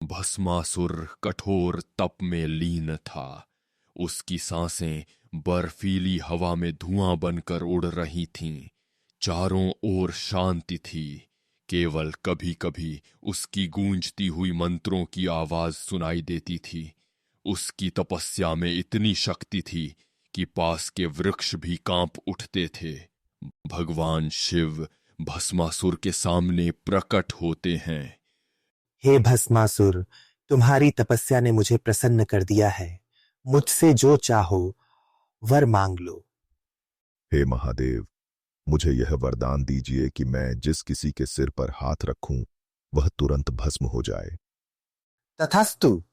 भस्मासुर कठोर तप में लीन था। उसकी सांसें बर्फीली हवा में धुआं बनकर उड़ रही थीं। चारों ओर शांति थी। केवल कभी कभी उसकी गूंजती हुई मंत्रों की आवाज सुनाई देती थी। उसकी तपस्या में इतनी शक्ति थी कि पास के वृक्ष भी कांप उठते थे। भगवान शिव भस्मासुर के सामने प्रकट होते हैं। हे भस्मासुर, तुम्हारी तपस्या ने मुझे प्रसन्न कर दिया है। मुझसे जो चाहो वर मांग लो। हे महादेव, मुझे यह वरदान दीजिए कि मैं जिस किसी के सिर पर हाथ रखूं वह तुरंत भस्म हो जाए। तथास्तु।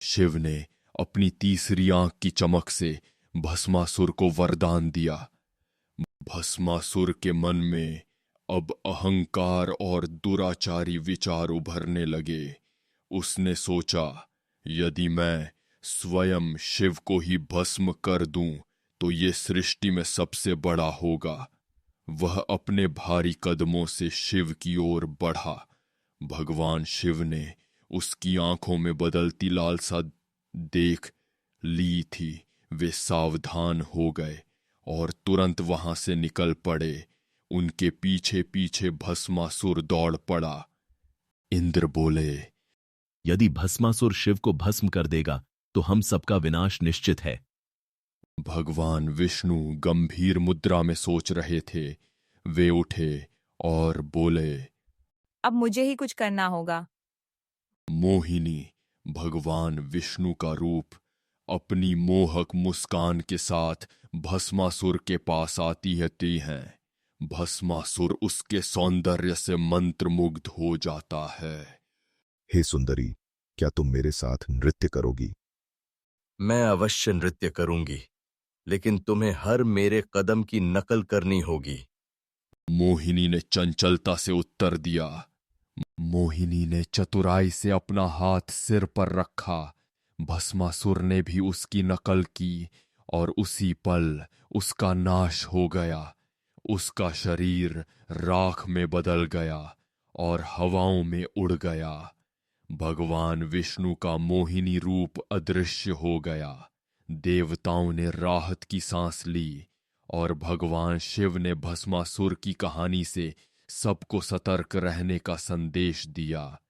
शिव ने अपनी तीसरी आंख की चमक से भस्मासुर को वरदान दिया। भस्मासुर के मन में अब अहंकार और दुराचारी विचार उभरने लगे। उसने सोचा, यदि मैं स्वयं शिव को ही भस्म कर दूं तो ये सृष्टि में सबसे बड़ा होगा। वह अपने भारी कदमों से शिव की ओर बढ़ा। भगवान शिव ने उसकी आंखों में बदलती लालसा देख ली थी। वे सावधान हो गए और तुरंत वहां से निकल पड़े। उनके पीछे पीछे भस्मासुर दौड़ पड़ा। इंद्र बोले, यदि भस्मासुर शिव को भस्म कर देगा तो हम सबका विनाश निश्चित है। भगवान विष्णु गंभीर मुद्रा में सोच रहे थे। वे उठे और बोले, अब मुझे ही कुछ करना होगा। मोहिनी, भगवान विष्णु का रूप, अपनी मोहक मुस्कान के साथ भस्मासुर के पास आती हैं। भस्मासुर उसके सौंदर्य से मंत्रमुग्ध हो जाता है। हे सुंदरी, क्या तुम मेरे साथ नृत्य करोगी? मैं अवश्य नृत्य करूंगी, लेकिन तुम्हें हर मेरे कदम की नकल करनी होगी। मोहिनी ने चंचलता से उत्तर दिया। मोहिनी ने चतुराई से अपना हाथ सिर पर रखा। भस्मासुर ने भी उसकी नकल की और उसी पल उसका नाश हो गया। उसका शरीर राख में बदल गया और हवाओं में उड़ गया। भगवान विष्णु का मोहिनी रूप अदृश्य हो गया। देवताओं ने राहत की सांस ली और भगवान शिव ने भस्मासुर की कहानी से सबको सतर्क रहने का संदेश दिया।